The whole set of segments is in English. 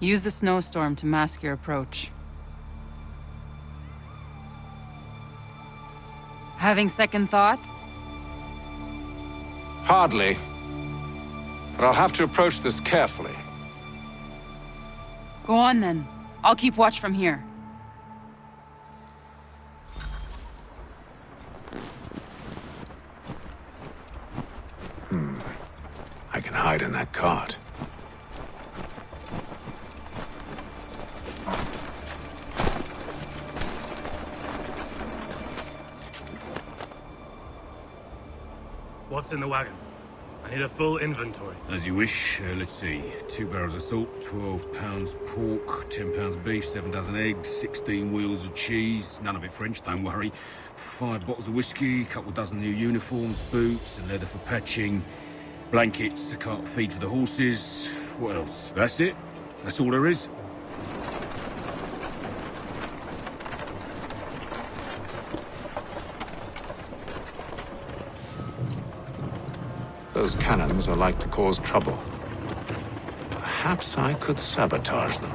Use the snowstorm to mask your approach. Having second thoughts? Hardly. But I'll have to approach this carefully. Go on then. I'll keep watch from here. I can hide in that cart. What's in the wagon? I need a full inventory. As you wish. Let's see. 2 barrels of salt, 12 pounds pork, 10 pounds beef, 7 dozen eggs, 16 wheels of cheese. None of it French, don't worry. 5 bottles of whiskey, a couple dozen new uniforms, boots, and leather for patching, blankets, a cart feed for the horses. What else? That's it. That's all there is. Those cannons are like to cause trouble. Perhaps I could sabotage them.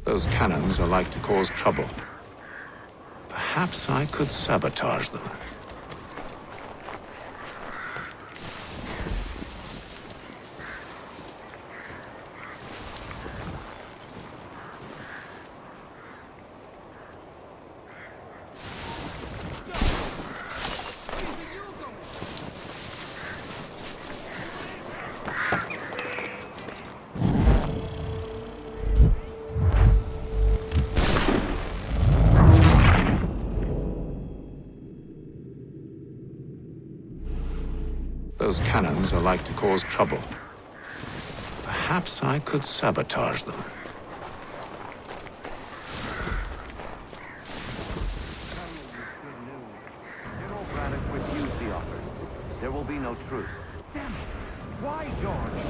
Those cannons are like to cause trouble. Perhaps I could sabotage them. Those cannons are like to cause trouble. Perhaps I could sabotage them. General Braddock refused the offer. There will be no truce. Damn it. Why, George?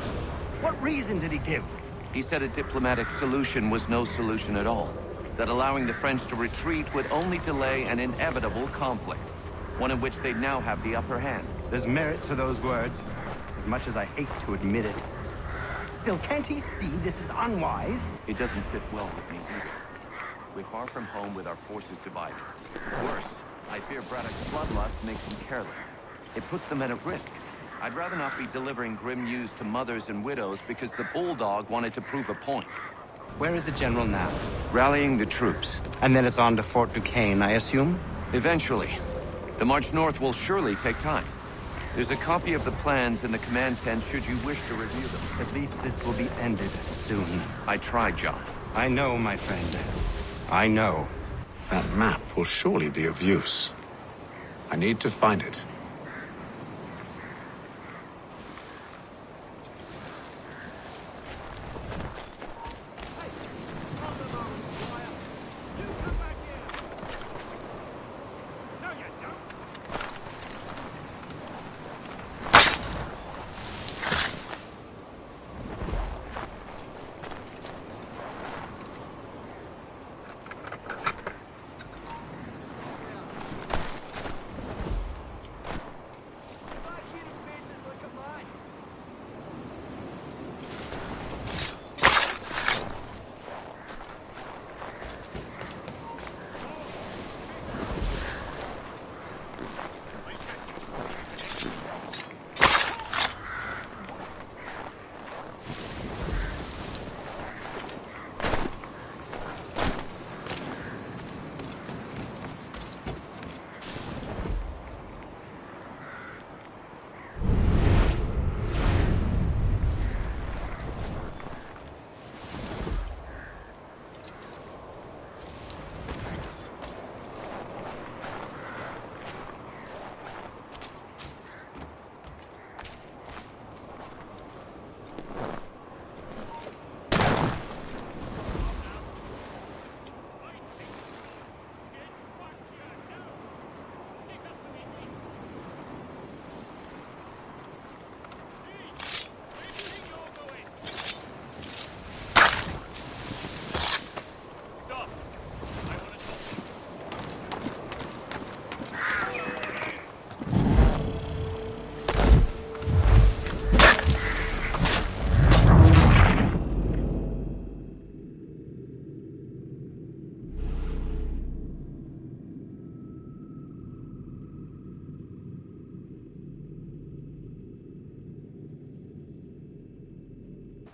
What reason did he give? He said a diplomatic solution was no solution at all. That allowing the French to retreat would only delay an inevitable conflict. One in which they'd now have the upper hand. There's merit to those words, as much as I hate to admit it. Still, can't he see this is unwise? It doesn't sit well with me either. We're far from home with our forces divided. Worse, I fear Braddock's bloodlust makes them careless. It puts the men at risk. I'd rather not be delivering grim news to mothers and widows because the bulldog wanted to prove a point. Where is the general now? Rallying the troops. And then it's on to Fort Duquesne, I assume? Eventually. The march north will surely take time. There's a copy of the plans in the command tent should you wish to review them. At least this will be ended soon. I tried, John. I know, my friend. I know. That map will surely be of use. I need to find it.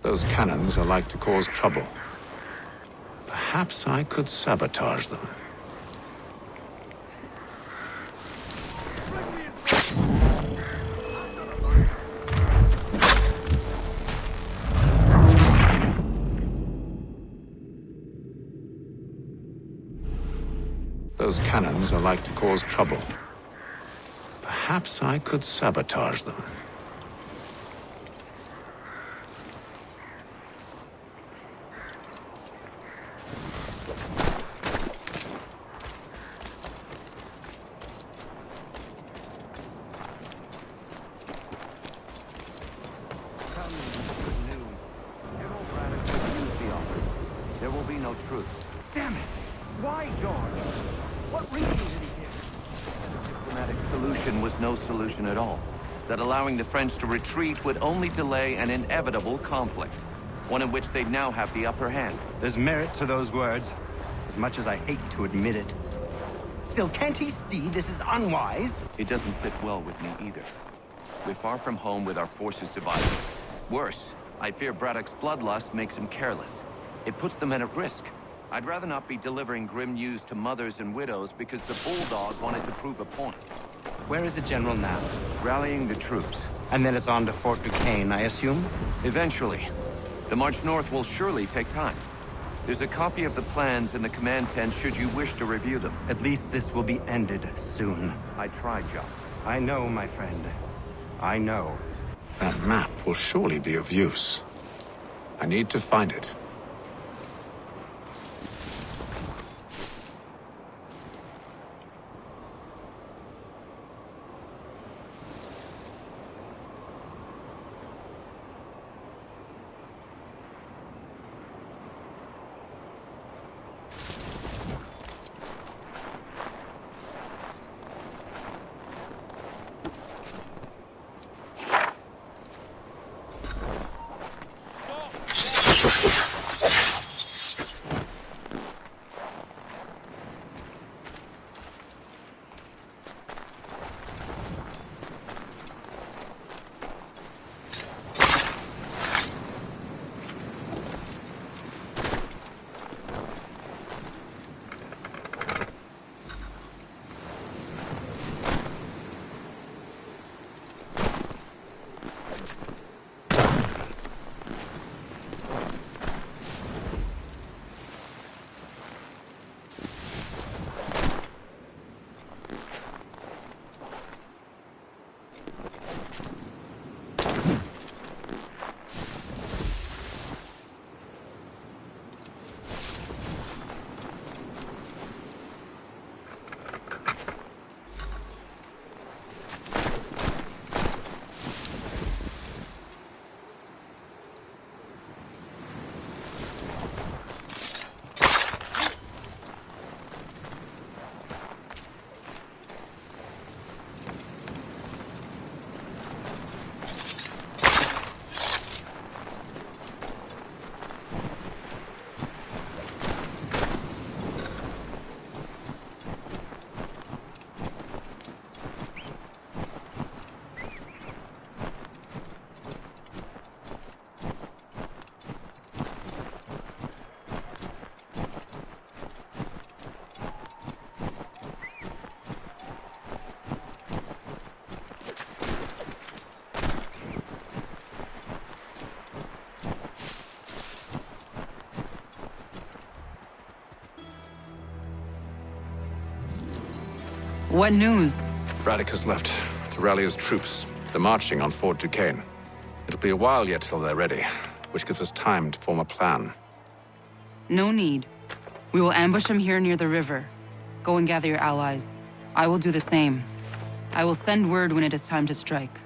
Those cannons are like to cause trouble. Perhaps I could sabotage them. Those cannons are like to cause trouble. Perhaps I could sabotage them. Come, good news. General Braddock refused the offer. There will be no truce. Damn it! Why, George? What reason did he give? The diplomatic solution was no solution at all. That allowing the French to retreat would only delay an inevitable conflict. One in which they'd now have the upper hand. There's merit to those words, as much as I hate to admit it. Still, can't he see this is unwise? It doesn't fit well with me either. We're far from home with our forces divided. Worse, I fear Braddock's bloodlust makes him careless. It puts the men at risk. I'd rather not be delivering grim news to mothers and widows because the Bulldog wanted to prove a point. Where is the general now? Rallying the troops. And then it's on to Fort Duquesne, I assume? Eventually. The march north will surely take time. There's a copy of the plans in the command tent should you wish to review them. At least this will be ended soon. I tried, John. I know, my friend. I know. That map will surely be of use. I need to find it. What news? Braddock has left to rally his troops. They're marching on Fort Duquesne. It'll be a while yet till they're ready, which gives us time to form a plan. No need. We will ambush them here near the river. Go and gather your allies. I will do the same. I will send word when it is time to strike.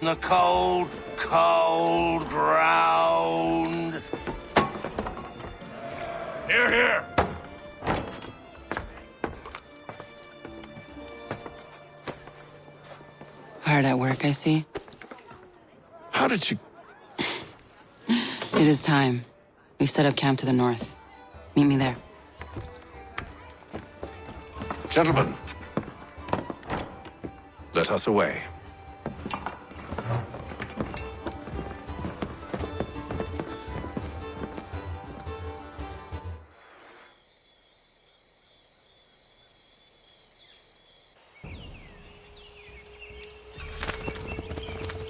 The cold, cold ground. Here, here! Hard at work, I see. How did you... It is time. We've set up camp to the north. Meet me there. Gentlemen, let us away.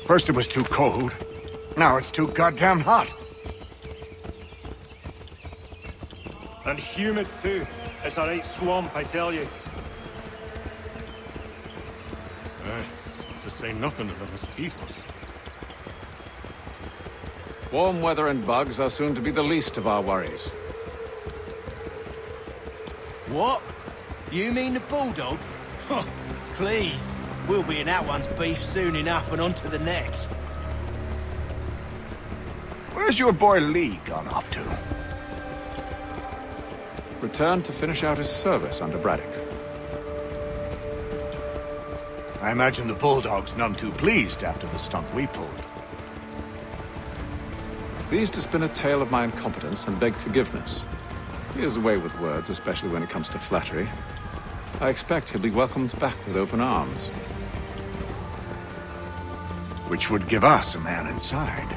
First it was too cold. Now it's too goddamn hot. And humid too. It's a right swamp, I tell you. To say nothing of the mosquitoes. Warm weather and bugs are soon to be the least of our worries. What? You mean the bulldog? Huh, please. We'll be in that one's beef soon enough and on to the next. Where's your boy Lee gone off to? Returned to finish out his service under Braddock. I imagine the bulldog's none too pleased after the stunt we pulled. Pleased to spin a tale of my incompetence and beg forgiveness. He has a way with words, especially when it comes to flattery. I expect he'll be welcomed back with open arms. Which would give us a man inside.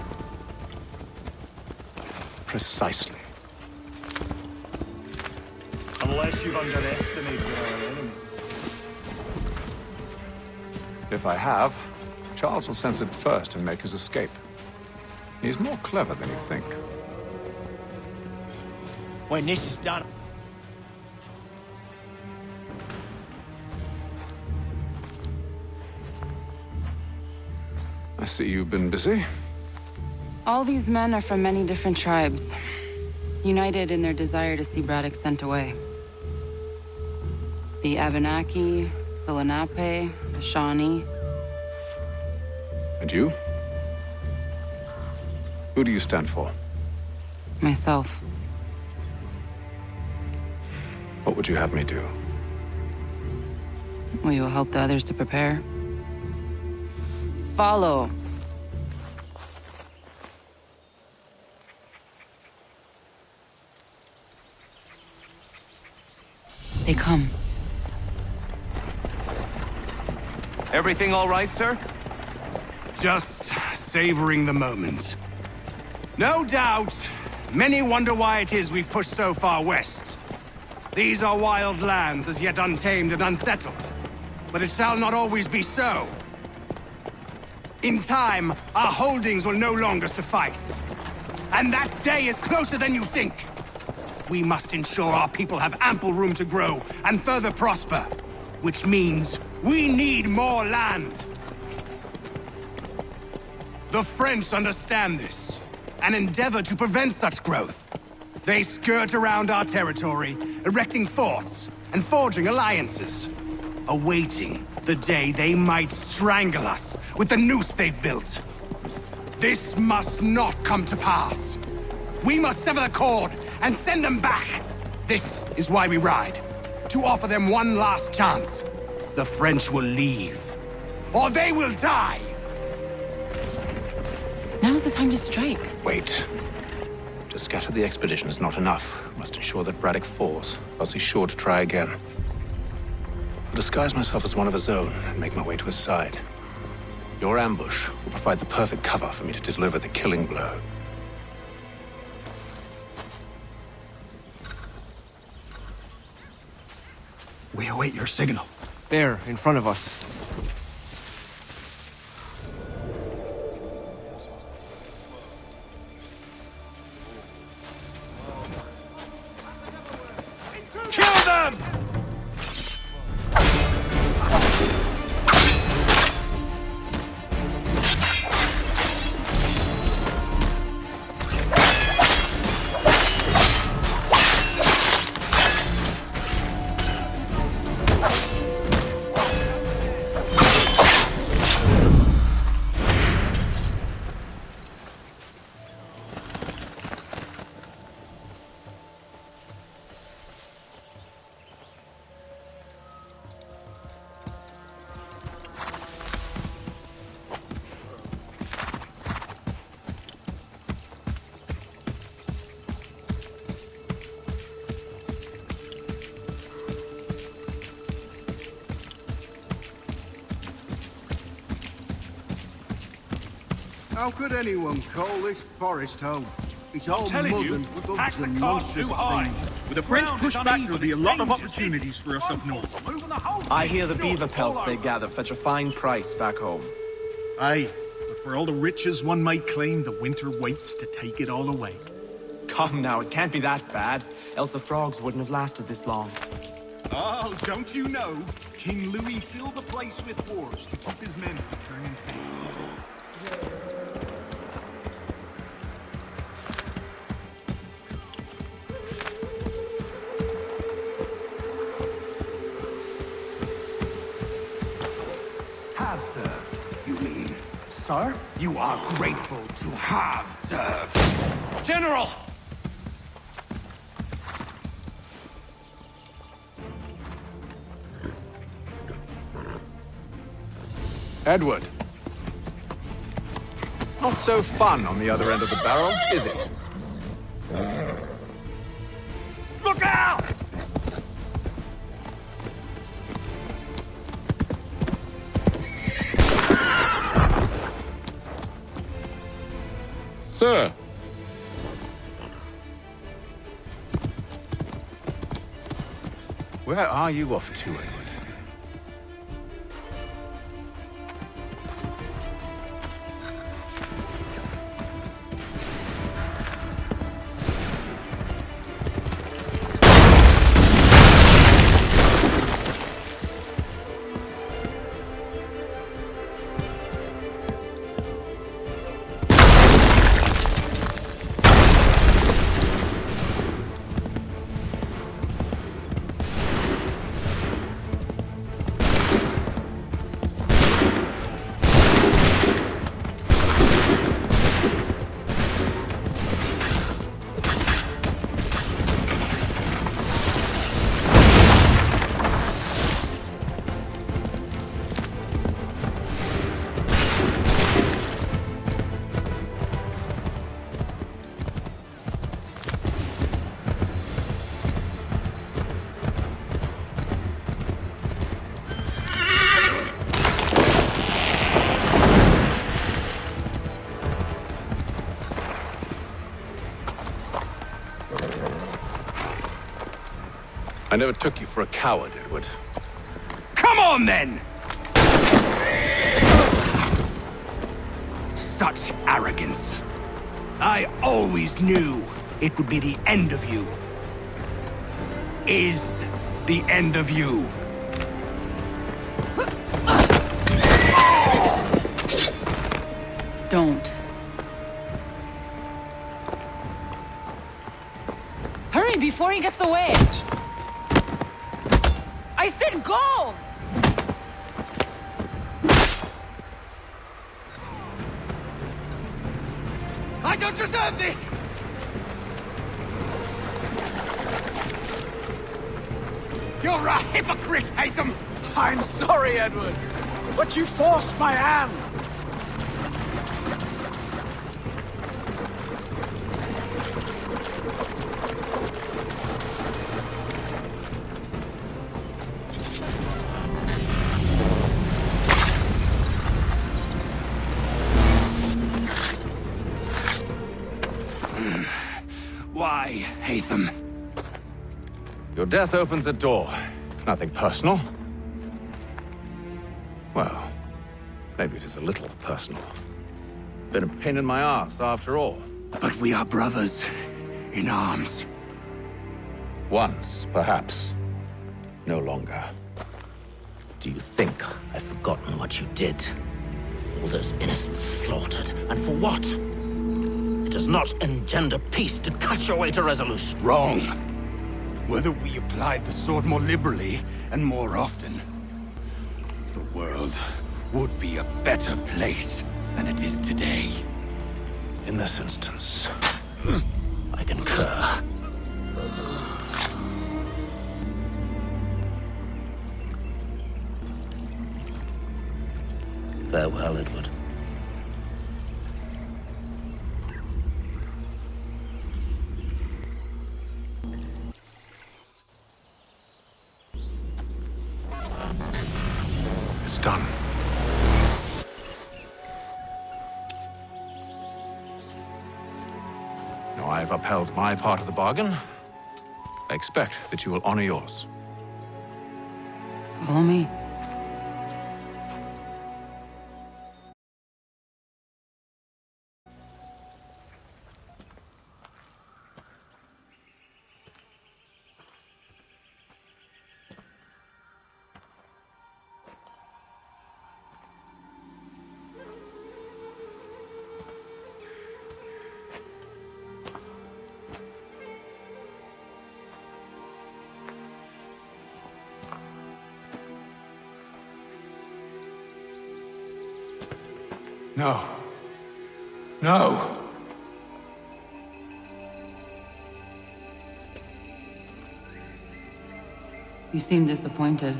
Precisely. Unless you've underestimated our enemy. If I have, Charles will sense it first and make his escape. He's more clever than you think. When this is done... I see you've been busy. All these men are from many different tribes, united in their desire to see Braddock sent away. The Abenaki, the Lenape, the Shawnee. And you? Who do you stand for? Myself. What would you have me do? Will you help the others to prepare? Follow. They come. Everything all right, sir? Just savoring the moment. No doubt, many wonder why it is we've pushed so far west. These are wild lands, as yet untamed and unsettled. But it shall not always be so. In time, our holdings will no longer suffice. And that day is closer than you think. We must ensure our people have ample room to grow and further prosper. Which means we need more land. The French understand this and endeavor to prevent such growth. They skirt around our territory, erecting forts and forging alliances, awaiting the day they might strangle us with the noose they've built. This must not come to pass. We must sever the cord and send them back. This is why we ride, to offer them one last chance. The French will leave, or they will die. Now's the time to strike. Wait. To scatter the expedition is not enough. We must ensure that Braddock falls, else he's sure to try again. I'll disguise myself as one of his own and make my way to his side. Your ambush will provide the perfect cover for me to deliver the killing blow. We await your signal. There, in front of us. Kill them! How could anyone call this forest home? It's all mud telling you, and we've bugs packed the and car monsters too and high. things. With the French Ground is pushback, uneven, there'll be a it's lot of dangerous. opportunities for us up north. Moving the whole I thing. hear the beaver All pelts they over. gather fetch a fine price back home. Aye, but for all the riches one might claim, the winter waits to take it all away. Come now, it can't be that bad, else the frogs wouldn't have lasted this long. Oh, don't you know? King Louis filled the place with wars to keep his men from turning tail. Have served, you mean? Sir, you are grateful to have served. General! Edward. Not so fun on the other end of the barrel, is it? Look out! Sir. Where are you off to, Edward? I never took you for a coward, Edward. Come on, then! Such arrogance. I always knew it would be the end of you. Is the end of you. Don't. Hurry before he gets away! I said go! I don't deserve this! You're a hypocrite, Hatham! I'm sorry, Edward, but you forced my hand. Why, Hatham? Your death opens a door. It's nothing personal. Well, maybe it is a little personal. Been a pain in my ass, after all. But we are brothers in arms. Once, perhaps. No longer. Do you think I've forgotten what you did? All those innocents slaughtered, and for what? It does not engender peace to cut your way to resolution. Wrong. Whether we applied the sword more liberally and more often, the world would be a better place than it is today. In this instance, I concur. Farewell, Edward. it's done. Now I've upheld my part of the bargain. I expect that you will honor yours. Follow me. No. No! You seem disappointed.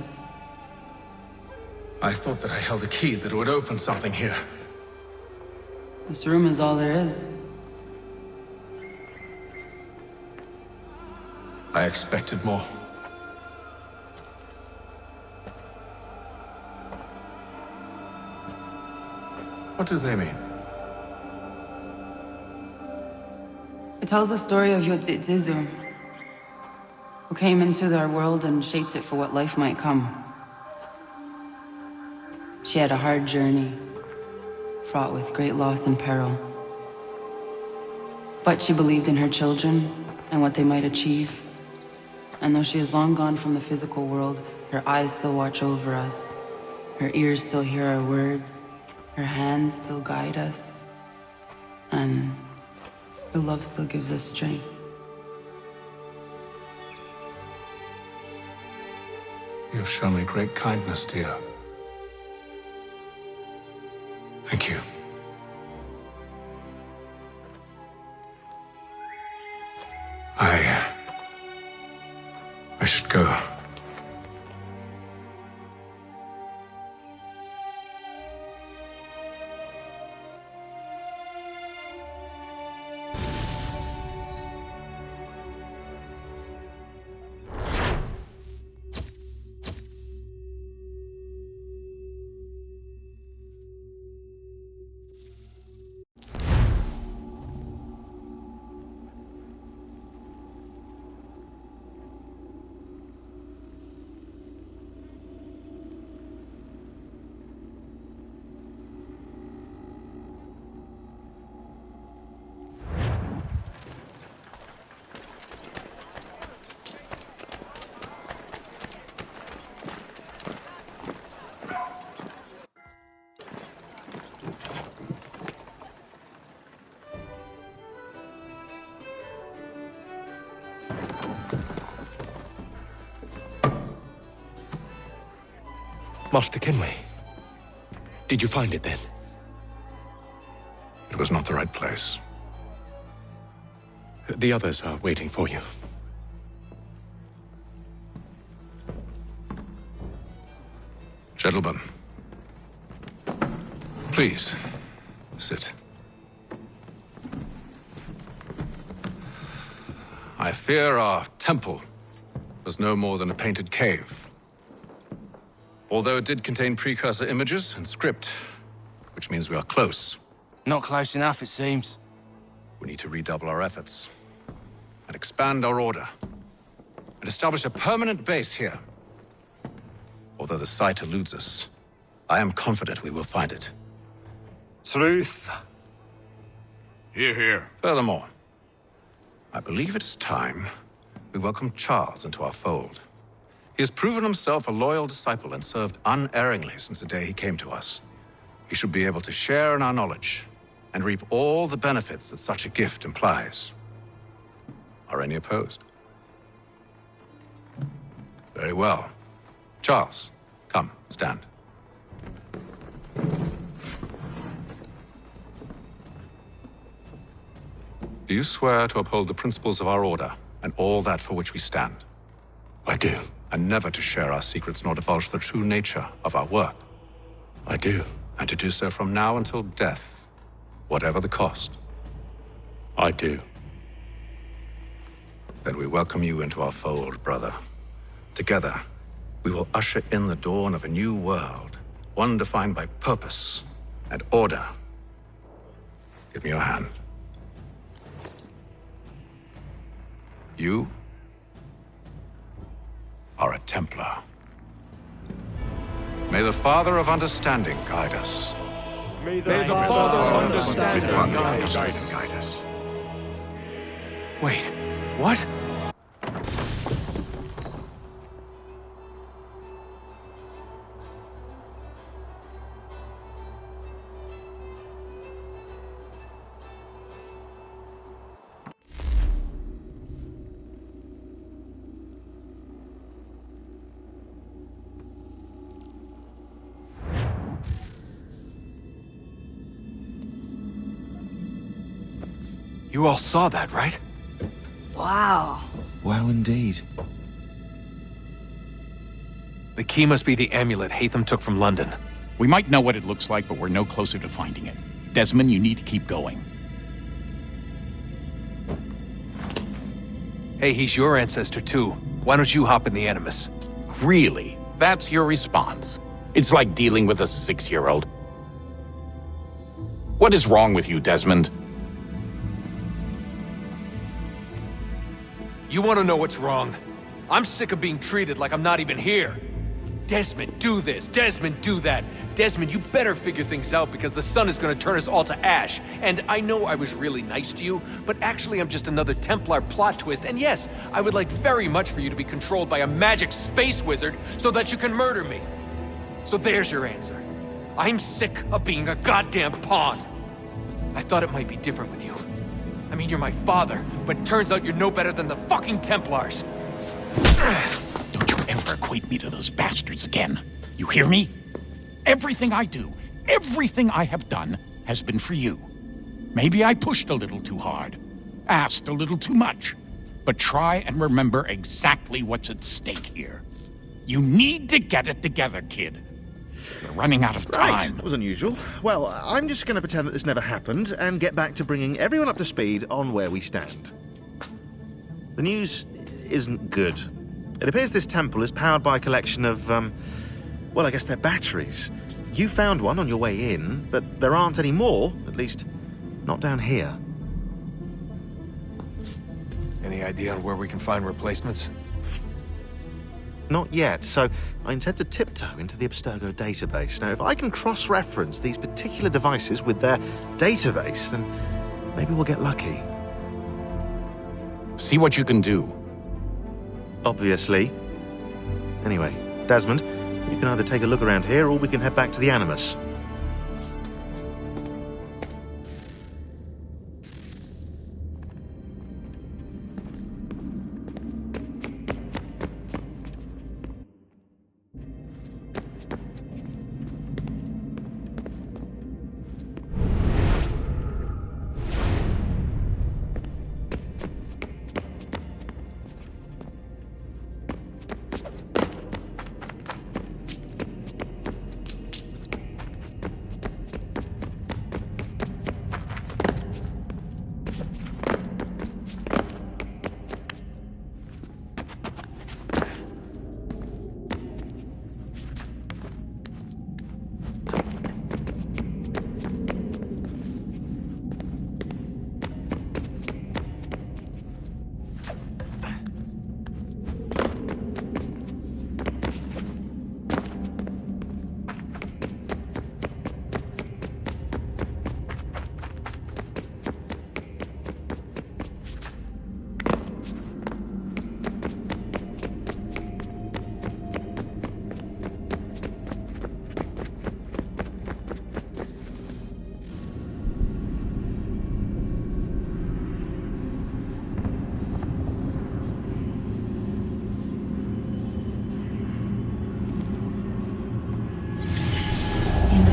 I thought that I held a key that would open something here. This room is all there is. I expected more. What do they mean? It tells the story of Yodzizu, who came into our world and shaped it for what life might come. She had a hard journey, fraught with great loss and peril. But she believed in her children and what they might achieve. And though she is long gone from the physical world, her eyes still watch over us. Her ears still hear our words. Her hands still guide us. And her love still gives us strength. You've shown me great kindness, dear. Thank you. I should go. Master Kenway, did you find it then? It was not the right place. The others are waiting for you. Gentlemen, please, sit. I fear our temple was no more than a painted cave. Although it did contain precursor images and script, which means we are close. Not close enough, it seems. We need to redouble our efforts and expand our order and establish a permanent base here. Although the site eludes us, I am confident we will find it. Truth. Hear, hear. Furthermore, I believe it is time we welcome Charles into our fold. He has proven himself a loyal disciple and served unerringly since the day he came to us. He should be able to share in our knowledge and reap all the benefits that such a gift implies. Are any opposed? Very well. Charles, come, stand. Do you swear to uphold the principles of our order and all that for which we stand? I do. And never to share our secrets nor divulge the true nature of our work? I do. And to do so from now until death, whatever the cost? I do. Then we welcome you into our fold, brother. Together, we will usher in the dawn of a new world, one defined by purpose and order. Give me your hand. You are a Templar. May the Father of Understanding guide us. May the Father of Understanding Guide us. Wait, what? You all saw that, right? Wow. Wow, indeed. The key must be the amulet Hatham took from London. We might know what it looks like, but we're no closer to finding it. Desmond, you need to keep going. Hey, he's your ancestor too. Why don't you hop in the Animus? Really? That's your response? It's like dealing with a 6-year-old. What is wrong with you, Desmond? You want to know what's wrong? I'm sick of being treated like I'm not even here. Desmond, do this. Desmond, do that. Desmond, you better figure things out because the sun is going to turn us all to ash. And I know I was really nice to you, but actually I'm just another Templar plot twist. And yes, I would like very much for you to be controlled by a magic space wizard so that you can murder me. So there's your answer. I'm sick of being a goddamn pawn. I thought it might be different with you. I mean, you're my father, but turns out you're no better than the fucking Templars. Don't you ever equate me to those bastards again. You hear me? Everything I do, everything I have done, has been for you. Maybe I pushed a little too hard, asked a little too much, but try and remember exactly what's at stake here. You need to get it together, kid. You're running out of time. Right, that was unusual. Well, I'm just going to pretend that this never happened and get back to bringing everyone up to speed on where we stand. The news isn't good. It appears this temple is powered by a collection of, well, I guess they're batteries. You found one on your way in, but there aren't any more, at least not down here. Any idea on where we can find replacements? Not yet, so I intend to tiptoe into the Abstergo database. Now, if I can cross-reference these particular devices with their database, then maybe we'll get lucky. See what you can do. Obviously. Anyway, Desmond, you can either take a look around here or we can head back to the Animus.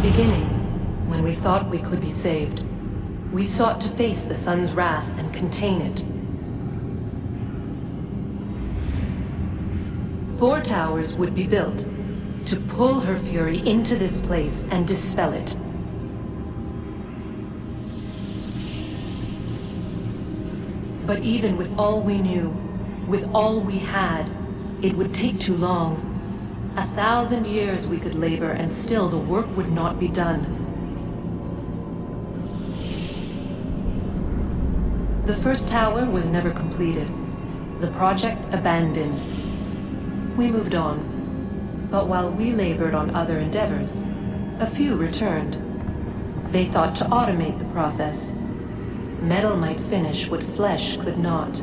Beginning, when we thought we could be saved, we sought to face the sun's wrath and contain it. 4 towers would be built to pull her fury into this place and dispel it. But even with all we knew, with all we had, it would take too long. 1,000 years we could labor, and still the work would not be done. The first tower was never completed. The project abandoned. We moved on. But while we labored on other endeavors, a few returned. They thought to automate the process. Metal might finish what flesh could not.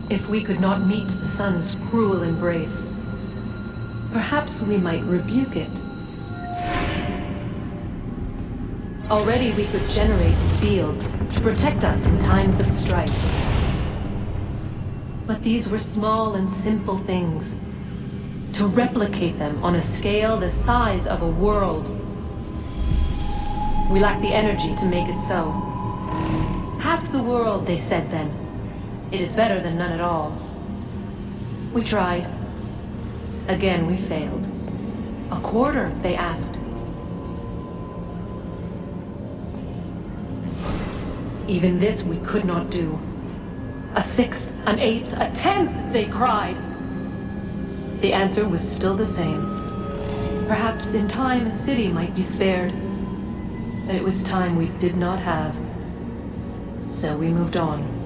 If we could not meet the sun's cruel embrace, perhaps we might rebuke it. Already we could generate fields to protect us in times of strife. But these were small and simple things. To replicate them on a scale the size of a world. We lack the energy to make it so. Half the world, they said then. It is better than none at all. We tried. Again, we failed. A quarter, they asked. Even this we could not do. A sixth, an eighth, a tenth, they cried. The answer was still the same. Perhaps in time a city might be spared. But it was time we did not have. So we moved on.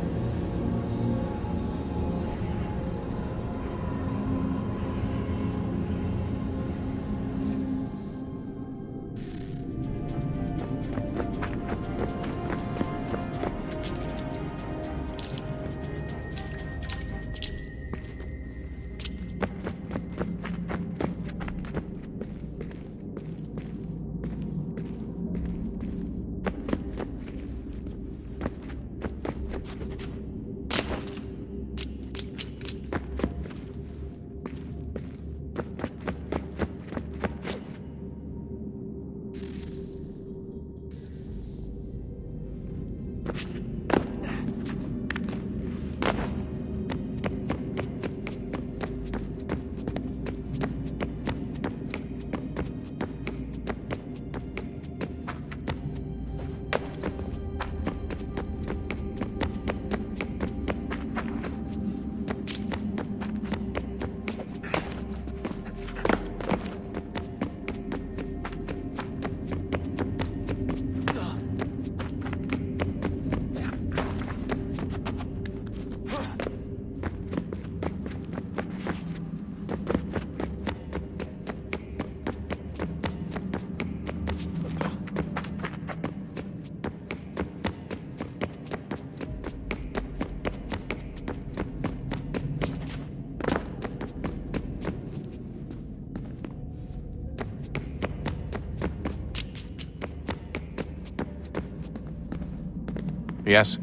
Yes?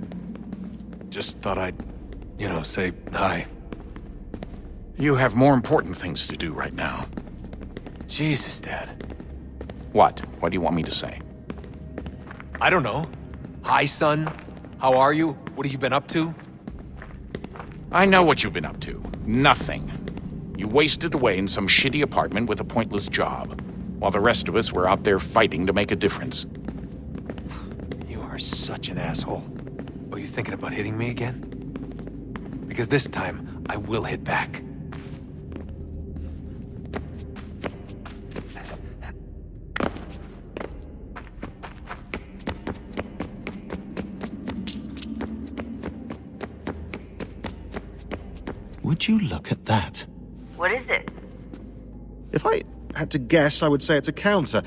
Just thought I'd, say hi. You have more important things to do right now. Jesus, Dad. What? What do you want me to say? I don't know. Hi, son. How are you? What have you been up to? I know what you've been up to. Nothing. You wasted away in some shitty apartment with a pointless job, while the rest of us were out there fighting to make a difference. You are such an asshole. Are you thinking about hitting me again? Because this time, I will hit back. Would you look at that? What is it? If I had to guess, I would say it's a counter.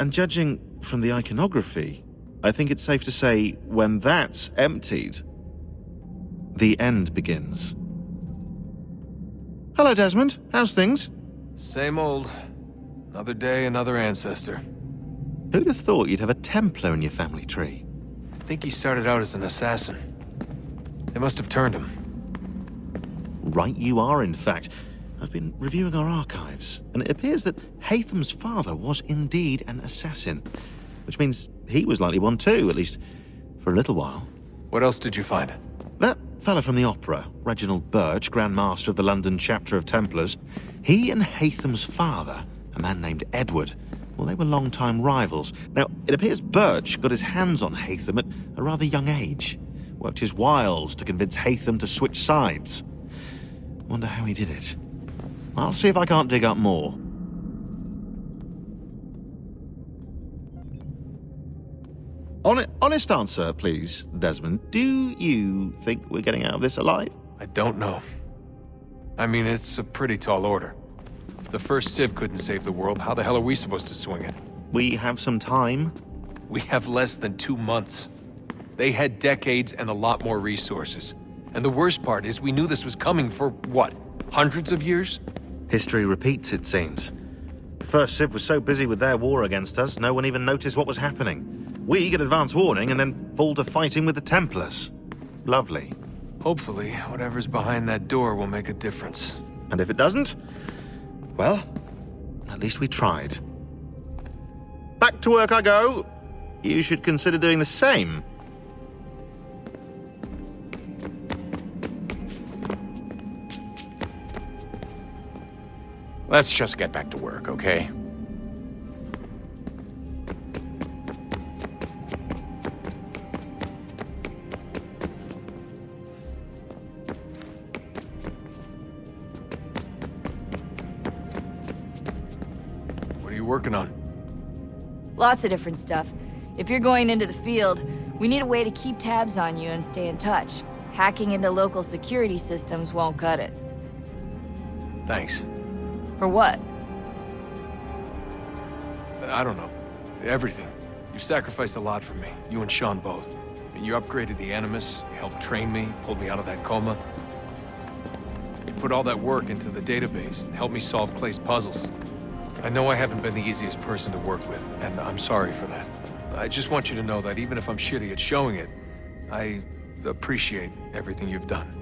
And judging from the iconography, I think it's safe to say when that's emptied, the end begins. Hello, Desmond. How's things? Same old. Another day, another ancestor. Who'd have thought you'd have a Templar in your family tree? I think he started out as an assassin. They must have turned him. Right you are, in fact. I've been reviewing our archives, and it appears that Haytham's father was indeed an assassin, which means he was likely one too, at least for a little while. What else did you find? That fella from the opera, Reginald Birch, Grand Master of the London chapter of Templars, he and Haytham's father, a man named Edward, well, they were long-time rivals. Now, it appears Birch got his hands on Haytham at a rather young age, worked his wiles to convince Haytham to switch sides. Wonder how he did it. I'll see if I can't dig up more. Honest answer, please, Desmond. Do you think we're getting out of this alive? I don't know. I mean, it's a pretty tall order. If the first Civ couldn't save the world, how the hell are we supposed to swing it? We have some time. We have less than 2 months. They had decades and a lot more resources. And the worst part is we knew this was coming for, what, hundreds of years? History repeats, it seems. The first Civ was so busy with their war against us, no one even noticed what was happening. We get advance warning and then fall to fighting with the Templars. Lovely. Hopefully, whatever's behind that door will make a difference. And if it doesn't, well, at least we tried. Back to work I go. You should consider doing the same. Let's just get back to work, okay? What are you working on? Lots of different stuff. If you're going into the field, we need a way to keep tabs on you and stay in touch. Hacking into local security systems won't cut it. Thanks. For what? I don't know. Everything. You've sacrificed a lot for me. You and Sean both. I mean, you upgraded the Animus, you helped train me, pulled me out of that coma. You put all that work into the database, and helped me solve Clay's puzzles. I know I haven't been the easiest person to work with, and I'm sorry for that. I just want you to know that even if I'm shitty at showing it, I appreciate everything you've done.